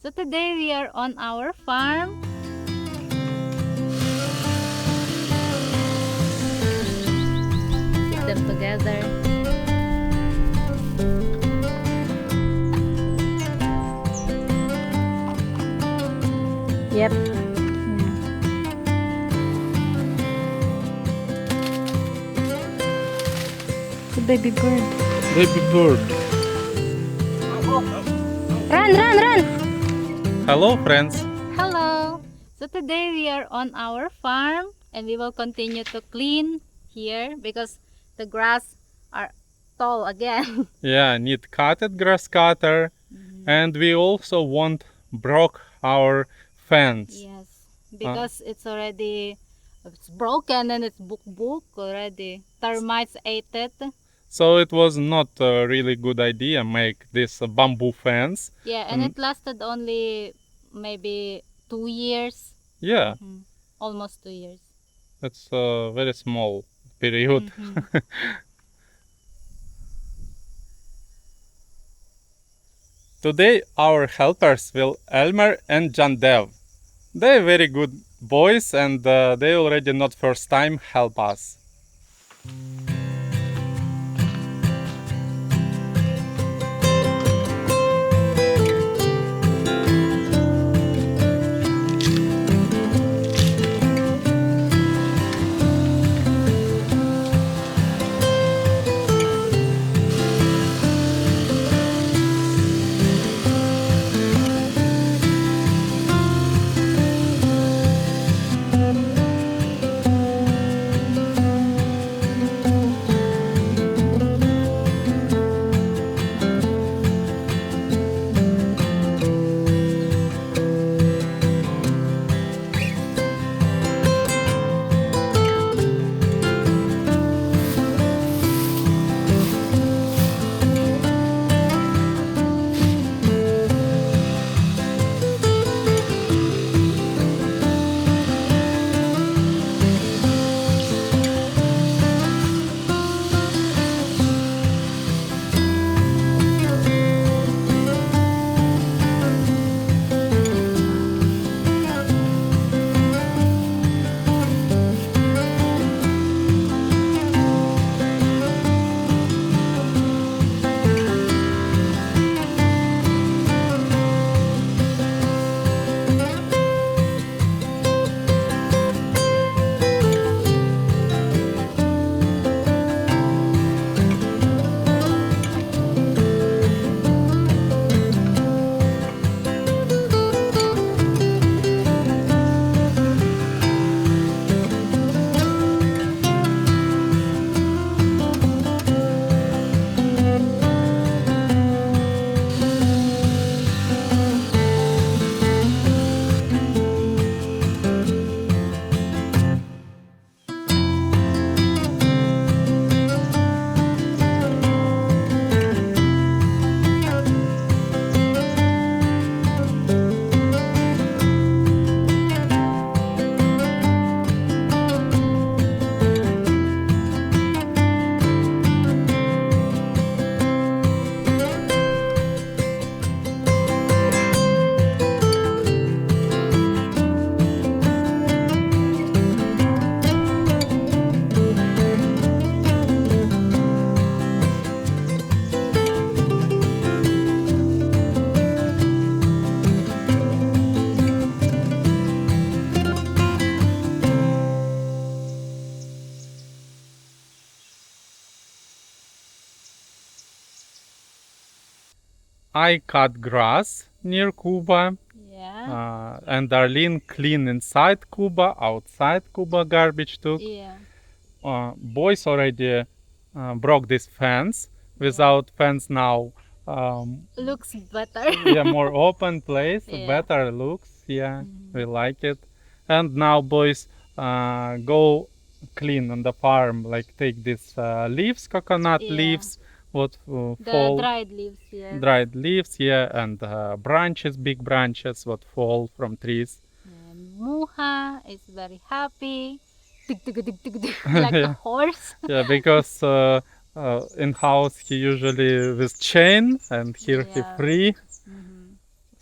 So today we are on our farm. Put them together. Yep. It's a baby bird. Baby bird. Run! Hello, friends. Hello! So today we are on our farm and we will continue to clean here because the grass are tall again. Yeah, need cutted grass cutter, and we also want broke our fence. Yes, because it's broken and it's book already. Termites ate it. So it was not a really good idea make this bamboo fence. Yeah, and it lasted only maybe 2 years. Yeah, Almost 2 years. it's a very small period. Today our helpers will Elmer and John Dev. They're very good boys and they already not first time help us. I cut grass near Kuba, Yeah. and Darlene clean inside Kuba, outside Kuba garbage took. Yeah. Boys already broke this fence. Without fence now, Looks better. yeah, more open place, Yeah. better looks. Yeah, we like it. And now boys go clean on the farm, like take these leaves, coconut Yeah. leaves, what The fall. dried leaves, yeah. Dried leaves, yeah, and branches, big branches, what fall from trees. And Muha is very happy. Tig, tig, tig, tig, tig, like a Yeah. horse. Yeah, because in house he usually with chain, and here he Yeah. free.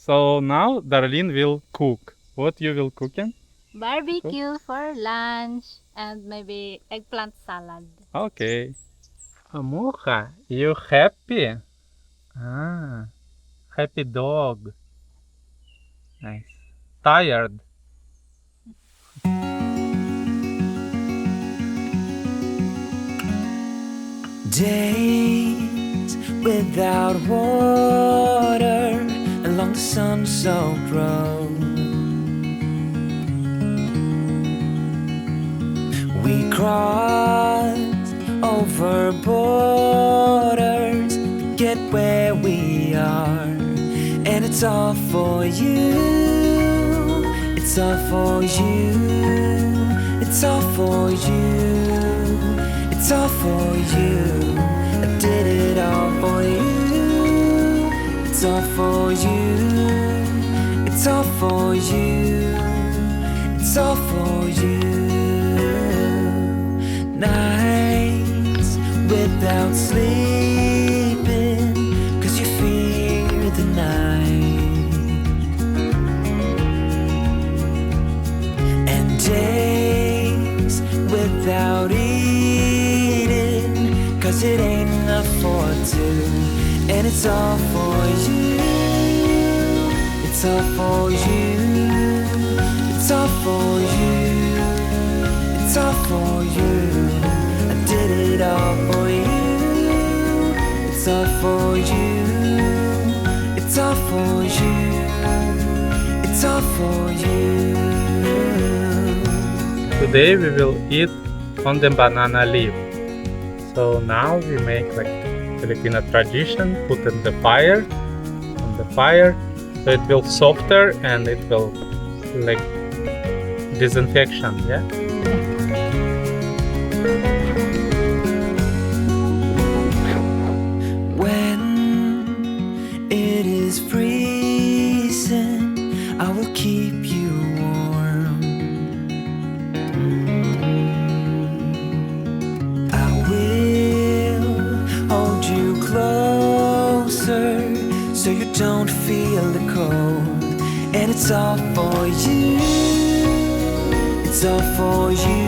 So now Darlene will cook. What you will cooking? Barbecue for lunch and maybe eggplant salad. Okay. Mucha, you happy? Ah, happy dog. Nice. Tired. Days without water along the sun-soaked road. We crossed over borders to get where we are, and it's all for you. It's all for you. It's all for you. It's all for you. I did it all for you. It's all for you. It's all for you. It's all for you. Nights without sleeping 'cause you fear the night, and days without eating 'cause it ain't enough for two, and it's all for you. It's all for you. It's all for you. It's all for you. I did it all for you. It's all for you. It's all for you. It's all for you. Today we will eat on the banana leaf. So now we make like Filipino tradition, put in the fire, on the fire, so it will softer and it will like disinfection, yeah? When it is freezing, I will keep you warm. I will hold you closer so you don't feel the cold, and it's all for you. It's all for you.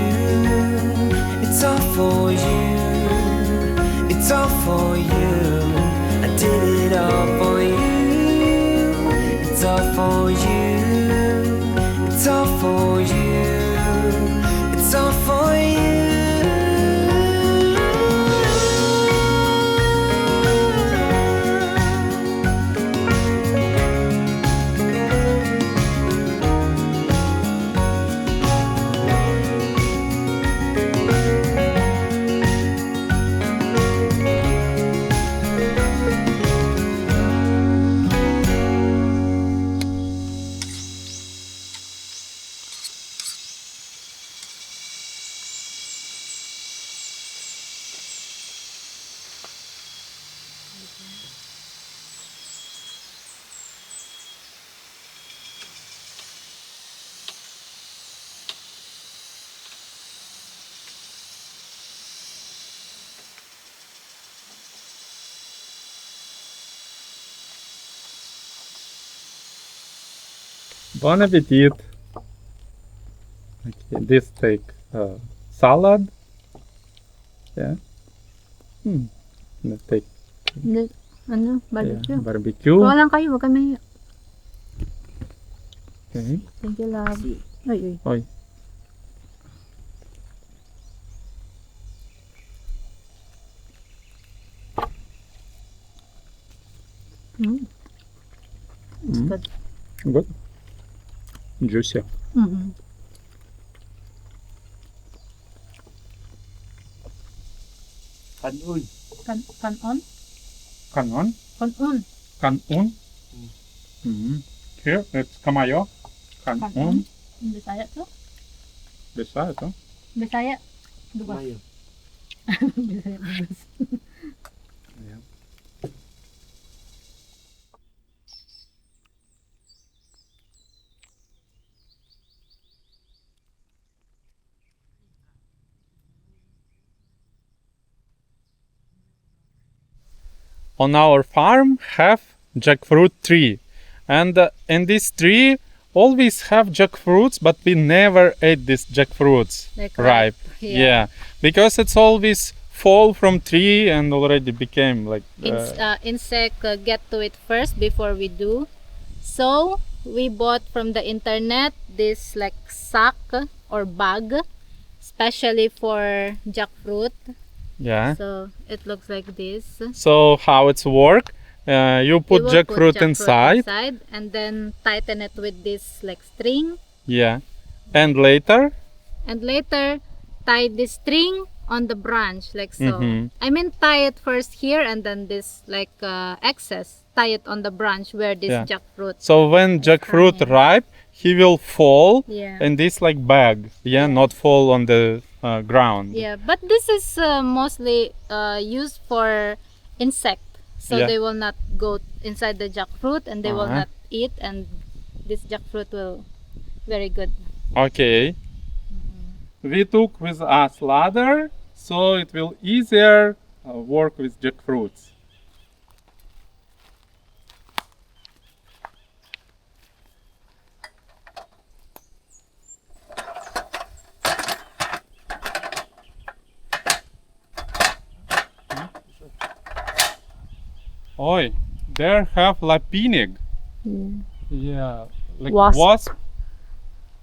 It's all for you. It's all for you. I did it all for you. It's all for you. It's all for you. It's all for you. Bon appetit. Okay, this take salad. Yeah. Let's take Ano? yeah, Barbecue. barbecue. Kuha lang kayo, huwag kami. Okay. Thank you, love. Ay, ay. Oy. It's good. Good. Juicy. Mm-hmm. Kanon. Kanon? Kanon. Kanon. Kanon. Here, it's kamayo. Kanon. Bisaya to? Bisa ito. Bisaya. Duga. Bisaya. Yeah. On our farm have jackfruit tree, And in this tree always have jackfruits, but we never ate these jackfruits Like ripe. Yeah, because it's always fall from tree and already became like Insect get to it first before we do. So we bought from the internet this like sack or bag, especially for jackfruit. yeah. So it looks like this. So how it's work? You put We will jackfruit inside. and then tighten it with this like string, Yeah, and later. and later tie this string on the branch like so. Mhm. I mean tie it first here and then this like excess tie it on the branch where this Yeah. jackfruit. So when jackfruit hanging. ripe, he will fall Yeah. in this like bag. Yeah, Yeah. not fall on the ground. Yeah, but this is mostly used for insect, so Yeah. they will not go inside the jackfruit and they will Uh-huh. not eat, and this jackfruit will very good. Okay. We took with us ladder, so it will easier work with jackfruits. Oi, there have lapinig. Yeah, like Wasp.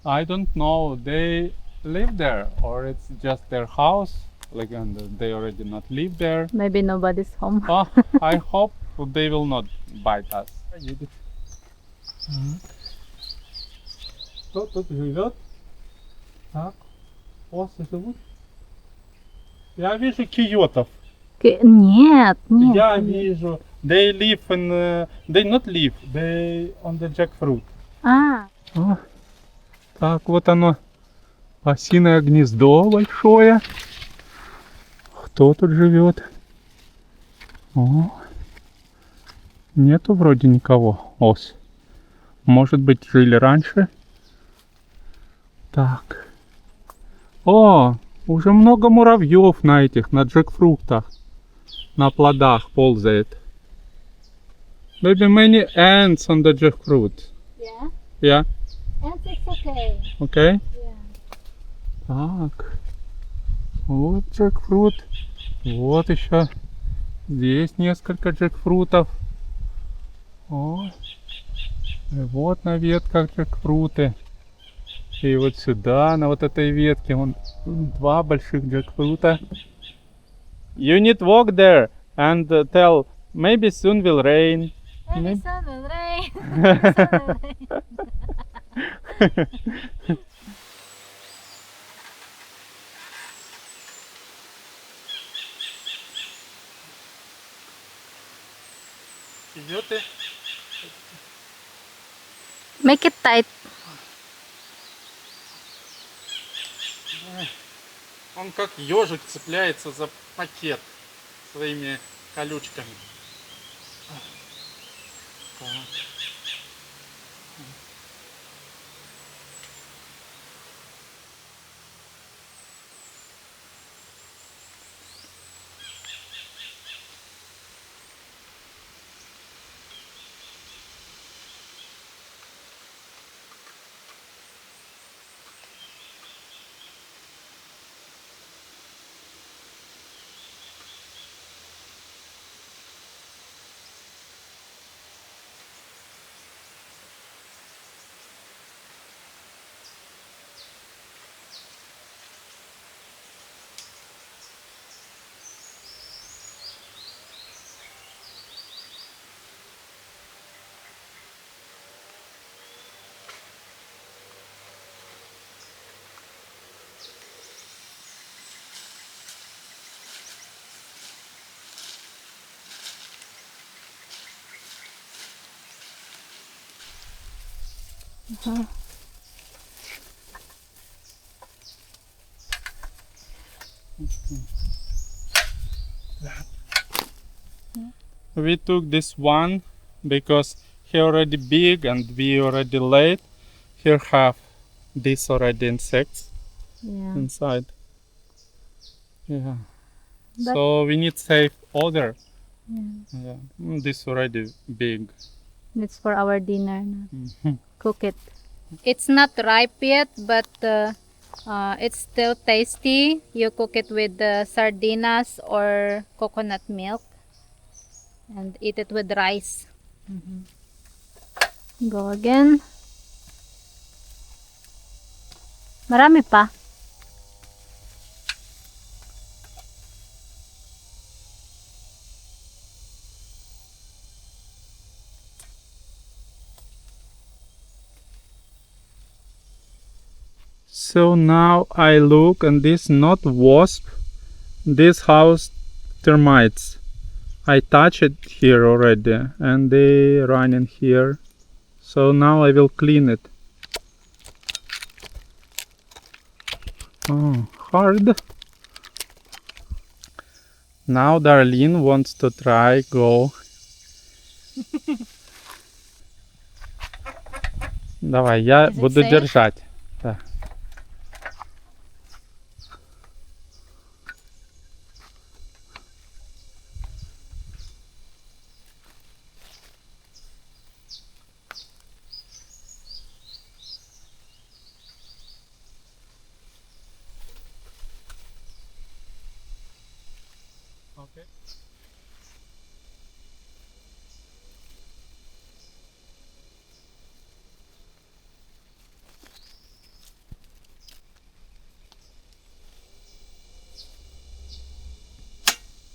I don't know. They live there, or it's just their house. Like, and they already not live there. Maybe nobody's home. Oh, I hope they will not bite us. Кто тут живет? Так, осы живут? Я вижу койотов. Нет, нет. Я вижу. They live in. They not live. They on the jackfruit. А, О, так, вот оно. Осиное гнездо большое. Кто тут живет? О, нету вроде никого. Ос. Может быть, жили раньше? Так. О, уже много муравьев на этих, на джекфруктах. На плодах ползает. Maybe many ants on the jackfruit. yeah. Yeah, And it's okay. okay. Yeah. Так. Вот джекфрут. Вот еще. Здесь несколько джекфрутов. О. И вот на ветках джекфруты. И вот сюда, на вот этой ветке, вон два больших джекфрута. You need walk there and tell, maybe soon will rain. Maybe sun will rain. Maybe sun will rain. Идет и... Make it tight. Он как ежик цепляется за пакет своими колючками. Так. We took this one because he already big and we already late. Here have this already insects Yeah. inside. Yeah. But- So we need save other. Yeah. This already big. It's for our dinner. Mhm. Cook it. It's not ripe yet, but it's still tasty. You cook it with sardinas or coconut milk and eat it with rice. Go again. Marami pa. So now I look, and this not wasp, this house termites. I touched it here already, and they run in here. So now I will clean it. Oh, hard. Now Darlene wants to try go. Давай, я Is it буду safe? держать. Да. Okay.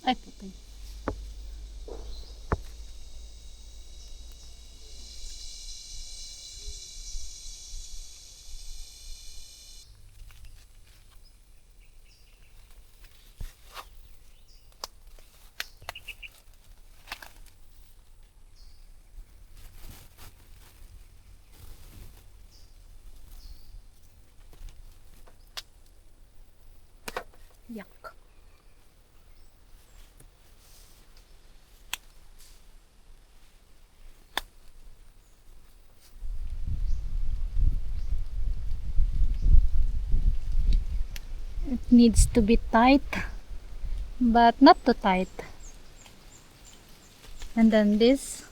Ay, putay. Yuck. It needs to be tight, but not too tight. And then this,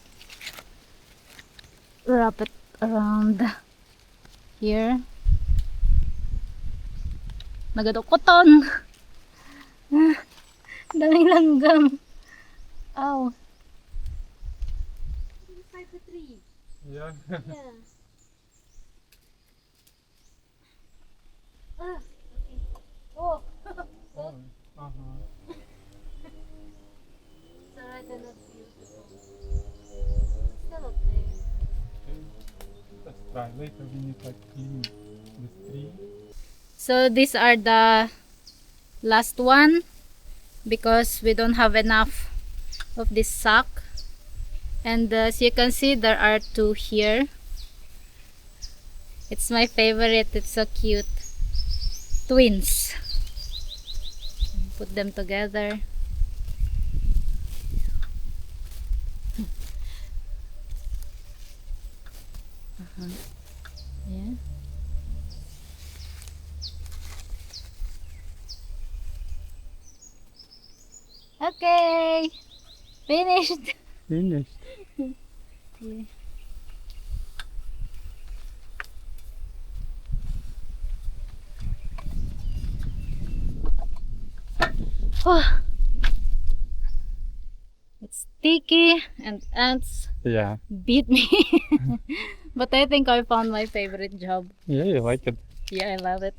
wrap it around here. Nagadukoton! Daming langgam. Ow. Inside the tree. Yeah. Yeah. Ah, okay. Oh, Oh, it's alright, they're not beautiful. Still okay. Let's try. Later we need like clean this tree. So these are the last one because we don't have enough of this sack. And as you can see, there are two here. It's my favorite. It's so cute. Twins. Put them together. Yeah. Okay. Finished. Finished. Oh. It's sticky and ants Yeah. beat me. But I think I found my favorite job. Yeah, you like it. Yeah, I love it.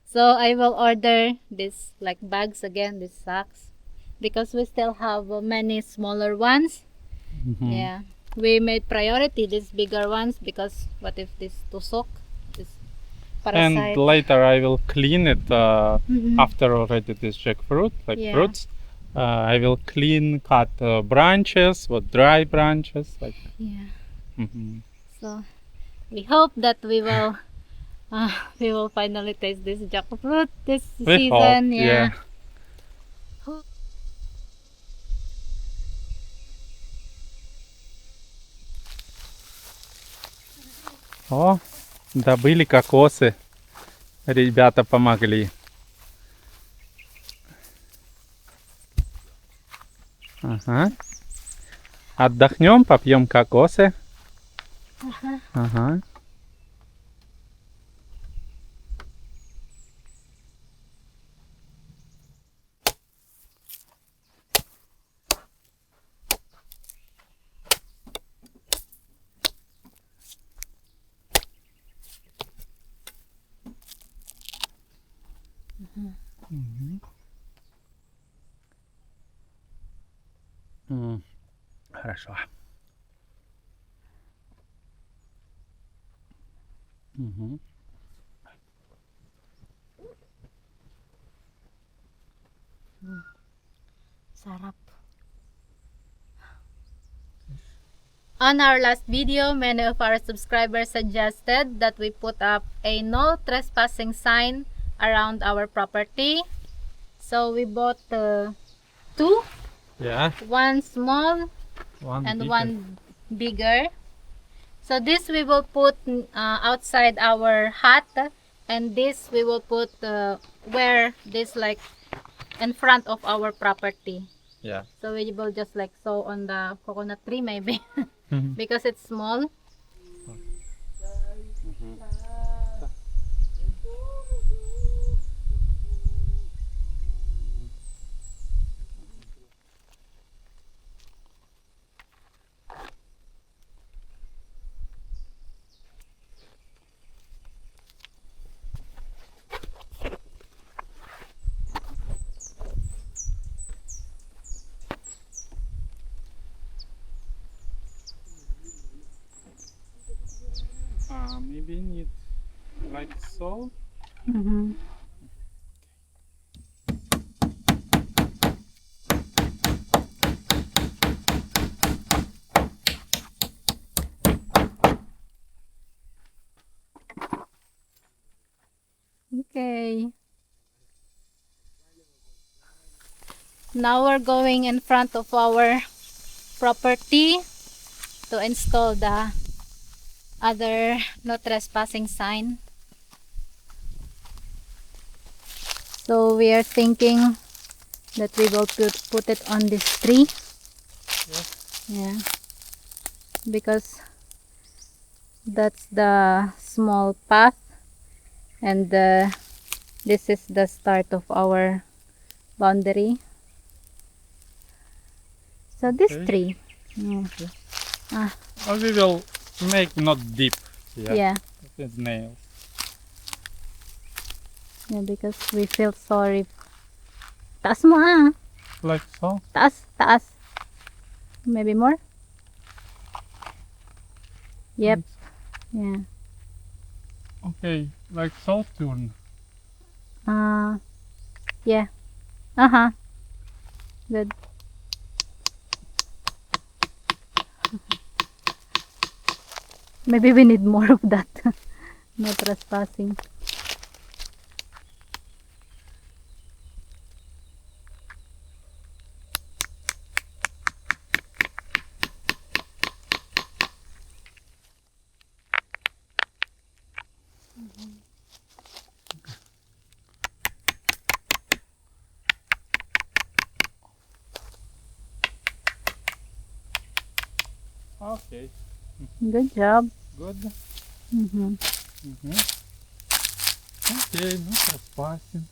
So I will order this like bags again, these sacks, because we still have many smaller ones. Mhm. Yeah, we made priority these bigger ones because what if this tusok, this And parasite? later I will clean it Mhm. after already this jackfruit, like Yeah. fruits. I will clean, cut branches, what dry branches, like. Yeah. Mhm. So we hope that we will finally taste this jackfruit this We season. hope, Yeah. О, добыли кокосы. Ребята помогли. Ага. Отдохнем, попьем кокосы. Ага. Мгм. Хорошо. Мгм. Sarap. On our last video, many of our subscribers suggested that we put up a no trespassing sign around our property. So we bought two, Yeah. one small One and big one bigger. So this we will put outside our hut, and this we will put where this like in front of our property. Yeah. So we will just like sew on the coconut tree maybe Mhm. because it's small. Maybe need like so. Mm-hmm. Okay. Now we're going in front of our property to install the other no trespassing sign. So we are thinking that we will put it on this tree. Yeah. Because that's the small path, and this is the start of our boundary. So this Okay. tree. Mm. Or we will make not deep. Yeah. With nails. Yeah, because we feel sorry. Taas mo ah. Like so. Taas, taas. Maybe more? Yep. Yeah. Okay, like so turn. Yeah. Uh-huh. Good. Maybe we need more of that. No trespassing. Okay, Good job. good. Mm-hmm. Okay, no trespassing.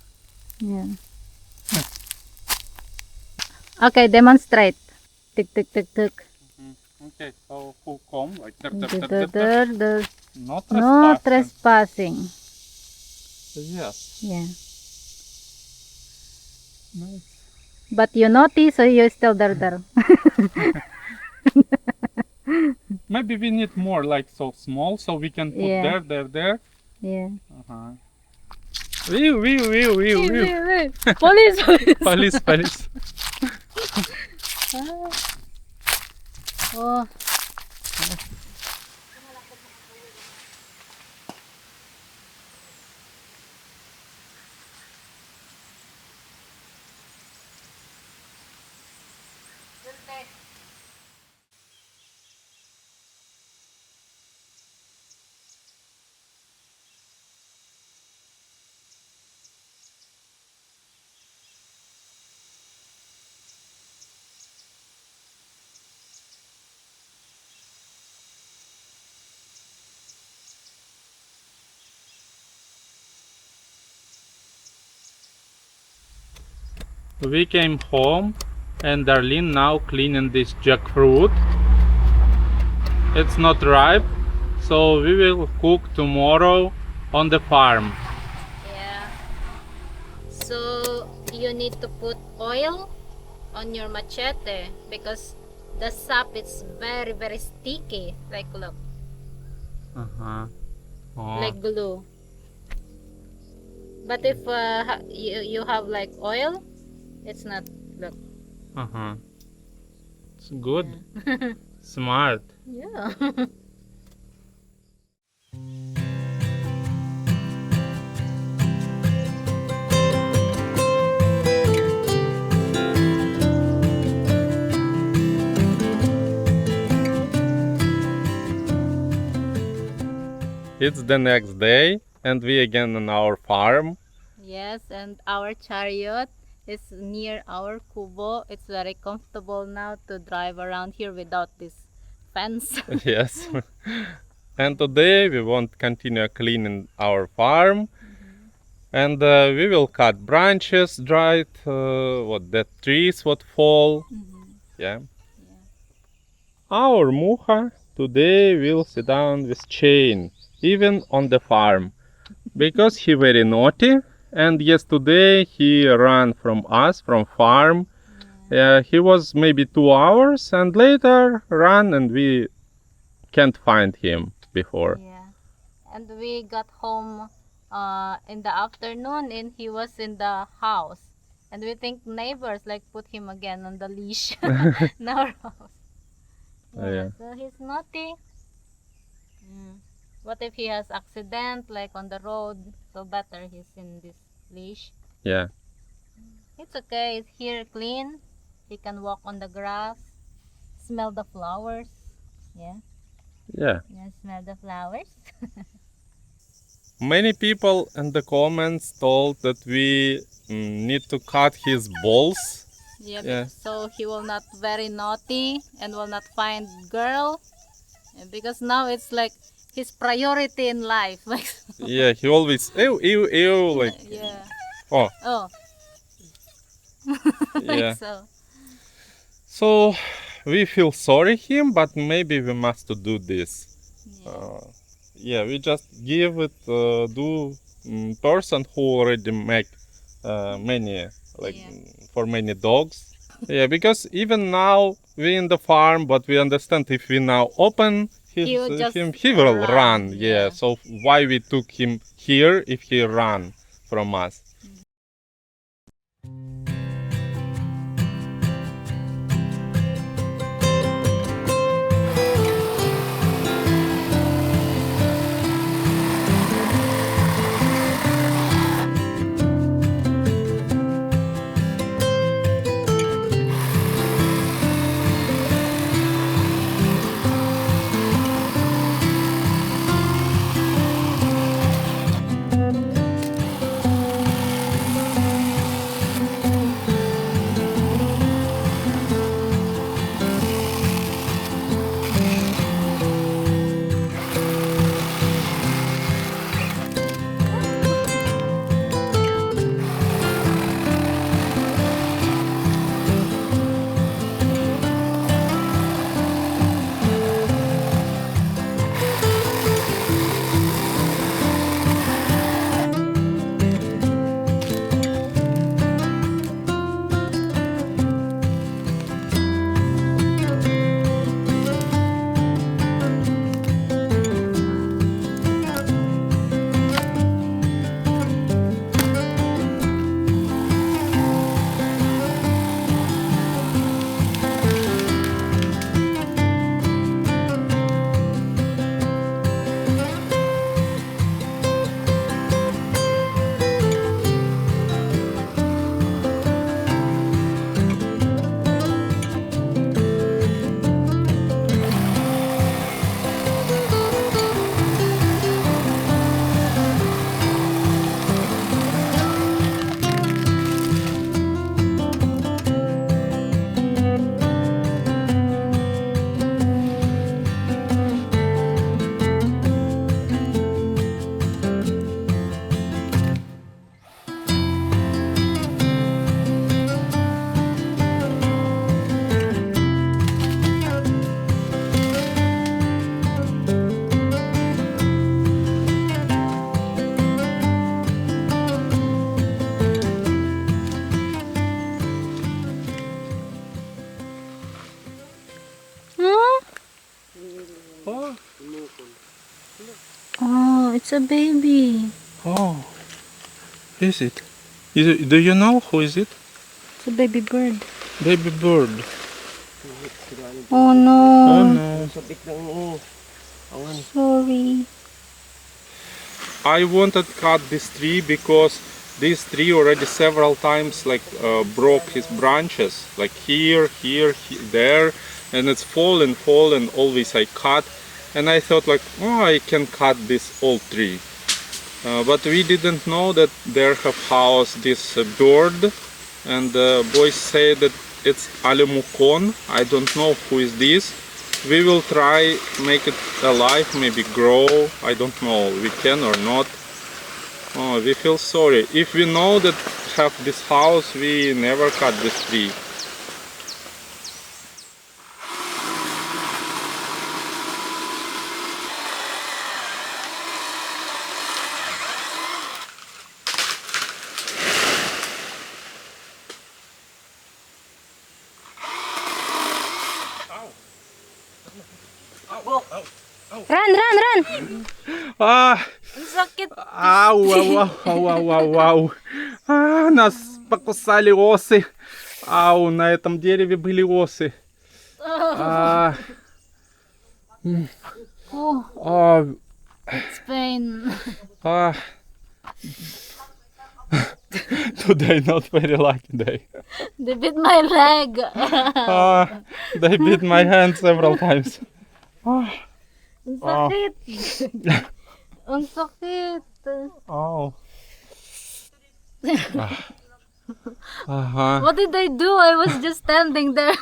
Yeah. Okay, demonstrate. Tick, tick, tick, tick. Okay, so full comb, like No no trespassing. trespassing. Yes. Yeah. Nice. But you notice, so you still there. Maybe we need more like so small, so we can put Yeah. there. Yeah. Uh-huh. Wee. Police, police. Police. Oh. we came home and Darlene now cleaning this jackfruit. It's not ripe, so we will cook tomorrow on the farm. Yeah. So you need to put oil on your machete because the sap is very, very sticky. Like look, Uh-huh. Oh. like glue. But if you have like oil, it's not. Look. Uh-huh. It's good. Yeah. Smart. Yeah. It's the next day and we again on our farm. Yes, and our chariot is near our kubo. It's very comfortable now to drive around here without this fence. Yes. And today we want continue cleaning our farm. And we will cut branches, dried, what dead trees would fall. Yeah. Our Muha today will sit down with chain, even on the farm, because he very naughty. And yesterday he ran from us, from farm. He was maybe 2 hours, and later ran, and we can't find him before. Yeah. And we got home in the afternoon and he was in the house. And we think neighbors like put him again on the leash in our house. Yeah. So he's naughty. What if he has accident like on the road? So better he's in this leash. Yeah. It's okay. It's here clean. He can walk on the grass, smell the flowers. Yeah. Yeah. Yeah, smell the flowers. Many people in the comments told that we need to cut his balls. Yeah. So he will not very naughty and will not find girl. Yeah, because now it's like his priority in life. Like Yeah, he always ew ew ew like yeah. oh Oh. yeah. So So we feel sorry him, but maybe we must to do this. yeah. We just give it person who already make many like Yeah. for many dogs. Yeah, because even now we in the farm, but we understand if we now open He will just he will run, run. Yeah. yeah. So why we took him here if he run from us? Oh, it's a baby. Oh, is it? Do you know who is it? It's a baby bird. Baby bird. Oh Oh no. no. Sorry. I wanted to cut this tree because this tree already several times broke his branches, like here, there, and it's fallen. Always I cut, and I thought like, oh, I can cut this old tree, but we didn't know that there have housed this bird, and boys say that it's alemukon. I don't know who is this. We will try make it alive, maybe grow. I don't know, we can or not. Oh, we feel sorry. If we know that have this house, we never cut this tree. Run! Ah! Ang sakit. Ау. Нас покусали осы. Ау, на этом дереве были осы. А, Oh, а, it's pain. а. Today not very lucky day. They bit my leg. They beat my hand several times. Ang sakit. Ang sakit. Oh. Ага. What did I do? I was just standing there.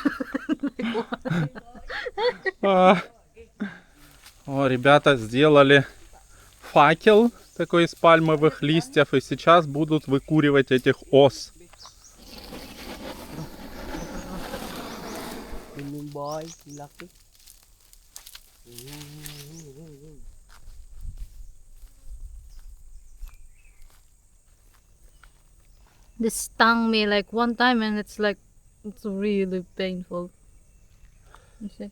О, ребята сделали факел такой из пальмовых листьев и сейчас будут выкуривать этих ос. This stung me like one time and it's really painful. You see?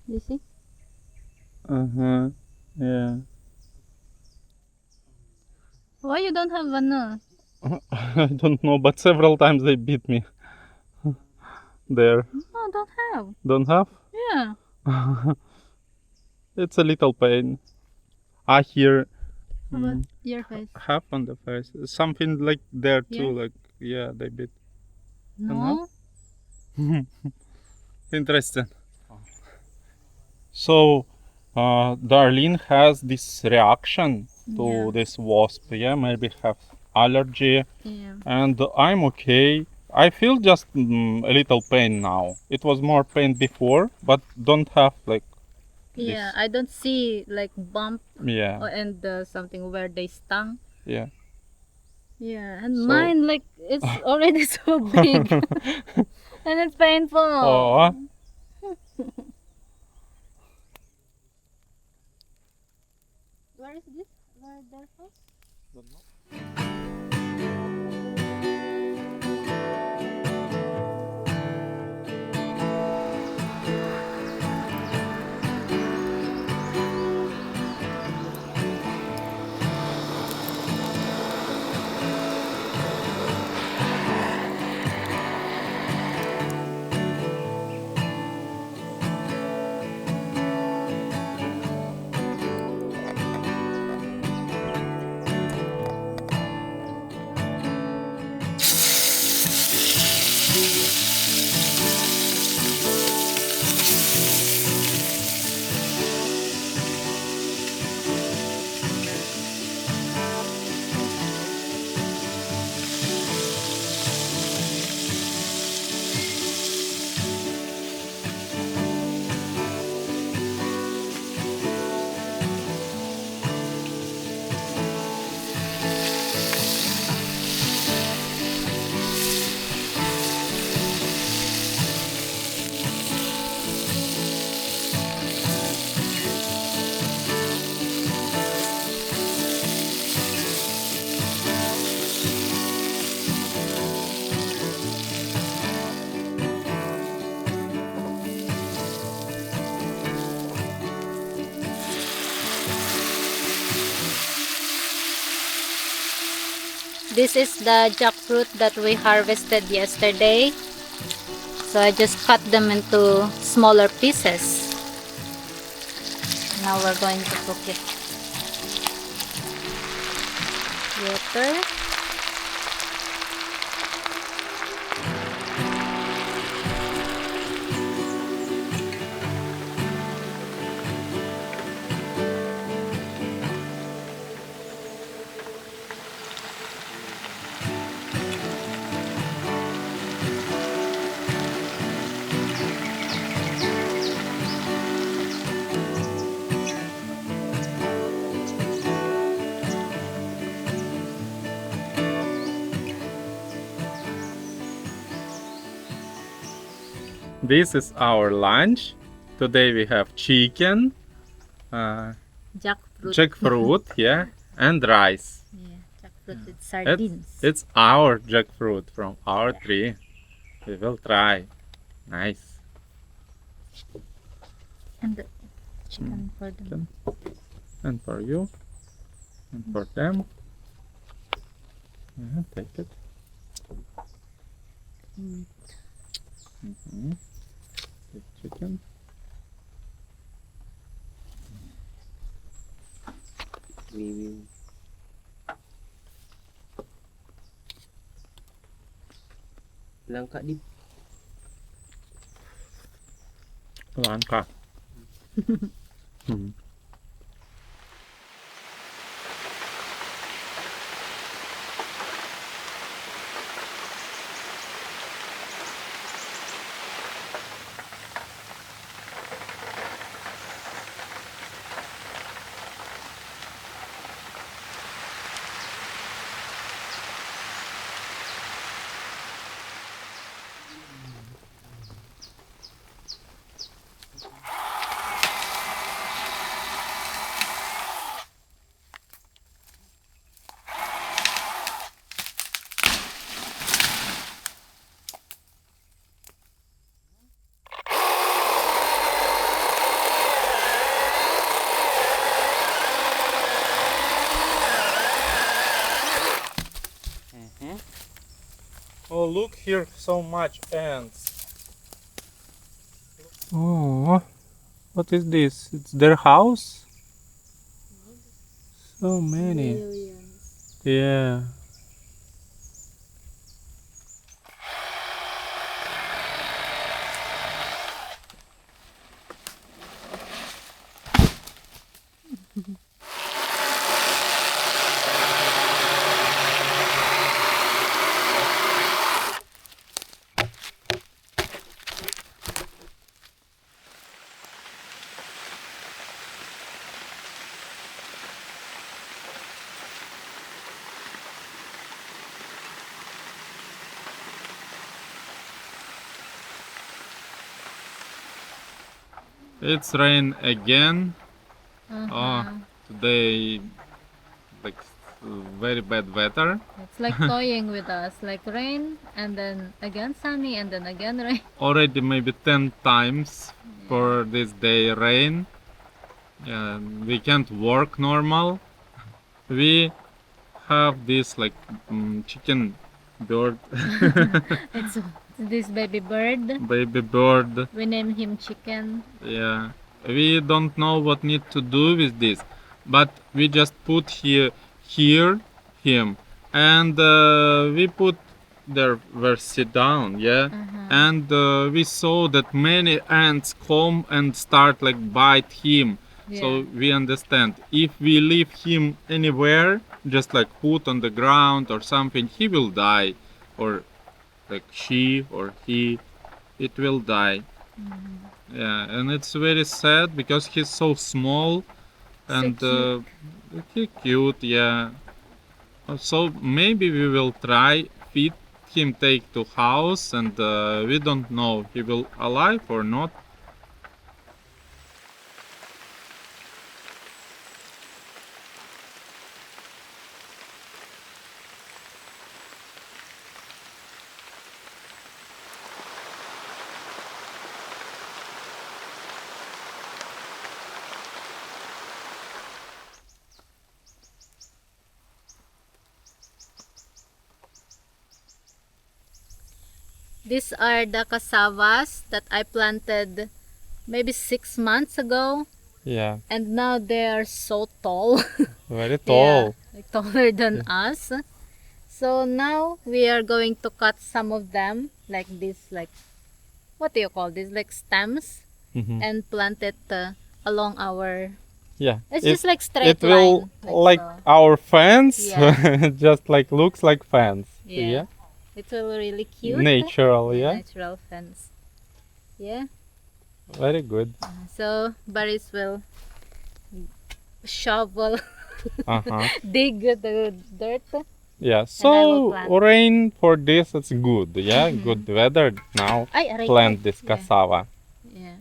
You see? Uh-huh. Yeah. Why you don't have one? I don't know, but several times they beat me. There. No, don't have. Don't have? Yeah. It's a little pain. I hear How about your face? have on the face. Something like there too, Here? like yeah, they beat. No. Interesting. So, Darlene has this reaction to Yeah. this wasp. Yeah, maybe have allergy, Yeah. and I'm okay. I feel just a little pain now. It was more pain before, but don't have like Yeah. this. I don't see like bump Yeah, and something where they stung. yeah. Yeah. And So- mine like it's already so big and it's painful. Oh, Where is this? Where their house? This is the jackfruit that we harvested yesterday. So I just cut them into smaller pieces. Now we're going to cook it. Water. This is our lunch. Today we have chicken, Jackfruit. jackfruit, yeah, and rice. Yeah, jackfruit with sardines. It's our jackfruit from our tree. We will try. Nice. And the chicken for them. And for you. And for them. Yeah, take it. Take chicken. Langka di. Langka. Oh, look here, so much ants. Oh, what is this? It's their house? So many. Yeah. It's rain again. Oh, today like very bad weather. It's like toying with us. Like rain and then again sunny and then again rain. Already maybe 10 times for this day rain. Yeah, we can't work normal. We have this like chicken bird, It's this baby bird. baby bird. We name him Chicken. Yeah, we don't know what need to do with this, but we just put here him, and we put there where sit down, yeah, and we saw that many ants come and start like bite him. So we understand if we leave him anywhere, just like put on the ground or something, he will die, or like she or he, it will die. Yeah, and it's very sad because he's so small and he cute, yeah. So maybe we will try feed him, take to house, and we don't know he will alive or not. These are the cassavas that I planted maybe 6 months ago, Yeah, and now they are so tall. very Yeah, tall. like taller than us. So now we are going to cut some of them like this, like what do you call this? Like stems, Mhm. and plant it along our. Yeah, It's it, just like straight it will line, like so. our fence, Yeah. just like looks like fence. Yeah. It will really cute. Natural, Yeah, yeah. natural fence. Yeah. Very good. So Baris will shovel, Uh-huh. dig the dirt. Yeah, I will so plant. rain for this it's good. Yeah, good weather now. Ay, aray ko. Plant this Yeah. cassava. Yeah.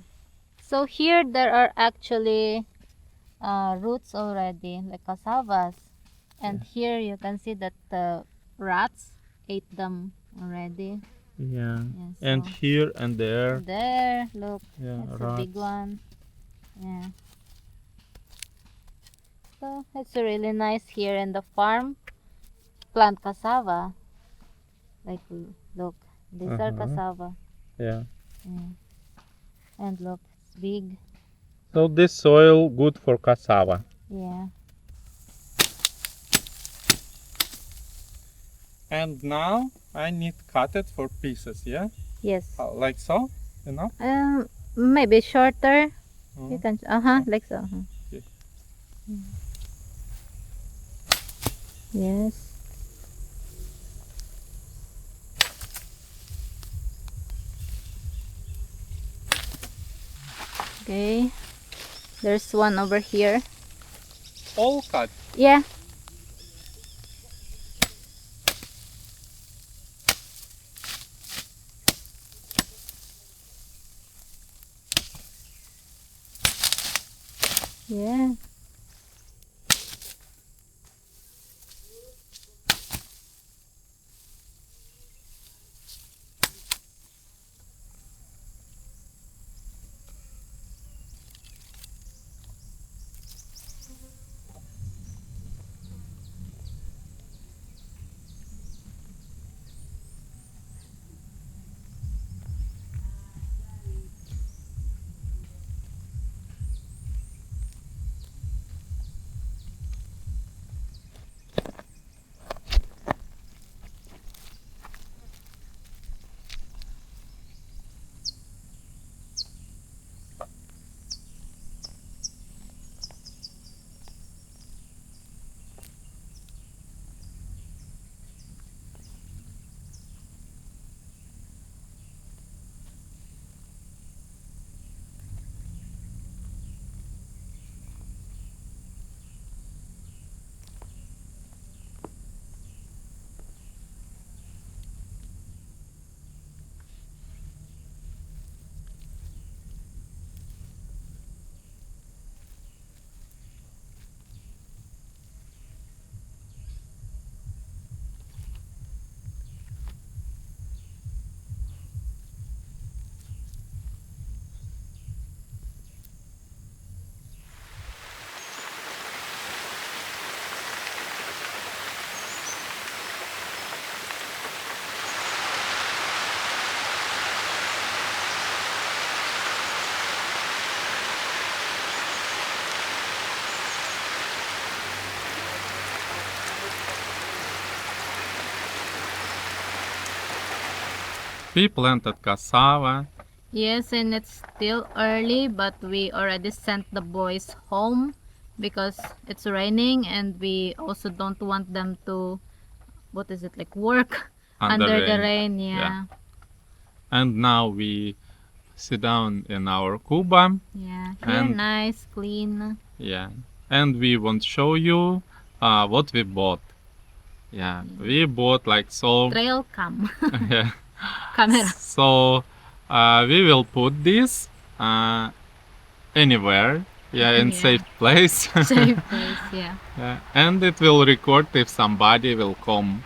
So here there are actually roots already, like cassavas. And here you can see that the rats ate them already. Yeah. Yeah, And so here and there. there, look, Yeah, that's a big rats. one. Yeah. So it's really nice here in the farm. Plant cassava. Like look, these are Uh-huh. cassava. Yeah. Yeah. And look, it's big. So this soil good for cassava. Yeah. And now I need cut it for pieces, yeah? Yes. Like so? Enough? Maybe shorter. Mhm. You can like so. Okay. Yes. Okay. There's one over here. All cut. Yeah. Yeah. We planted cassava. Yes, and it's still early, but we already sent the boys home because it's raining, and we also don't want them to, what is it, like work under the rain. Yeah. And now we sit down in our kubo. Yeah. Here, And- nice, clean. Yeah. And we want to show you what we bought. Yeah. We bought like so. Trail cam. Yeah. Camera. So we will put this anywhere. Yeah, in Yeah. safe place. Safe place, yeah. And it will record if somebody will come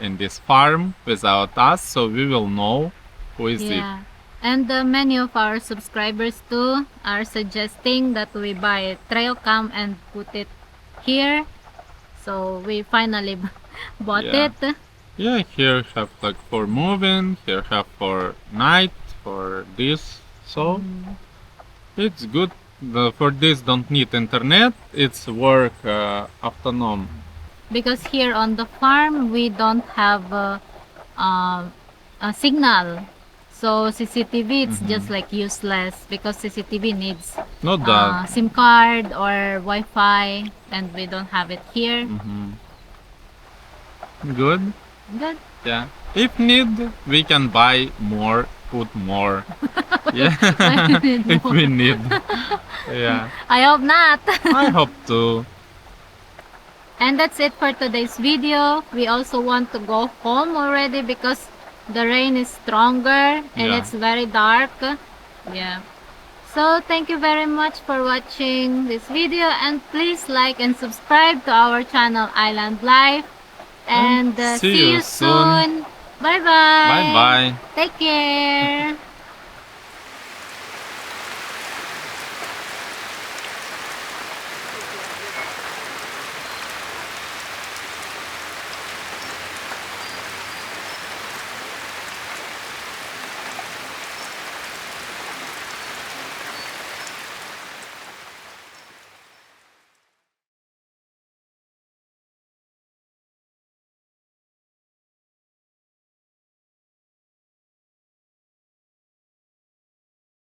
in this farm without us, so we will know who is it. Yeah. And many of our subscribers too are suggesting that we buy a trail cam and put it here. So we finally bought Yeah. it. Yeah, here have like for moving, here have for night, for this. So it's good. For this don't need internet. It's work afternoon. Because here on the farm we don't have a signal, so CCTV it's just like useless because CCTV needs Not that. SIM card or Wi-Fi, and we don't have it here. Good. Good. Yeah. If need, we can buy more, put more. Yeah. When we need If more. we need. Yeah. I hope not. I hope to. And that's it for today's video. We also want to go home already because the rain is stronger and Yeah. it's very dark. Yeah. So thank you very much for watching this video, and please like and subscribe to our channel Island Life. And See see you you soon. soon. Bye bye. Bye bye. Take care.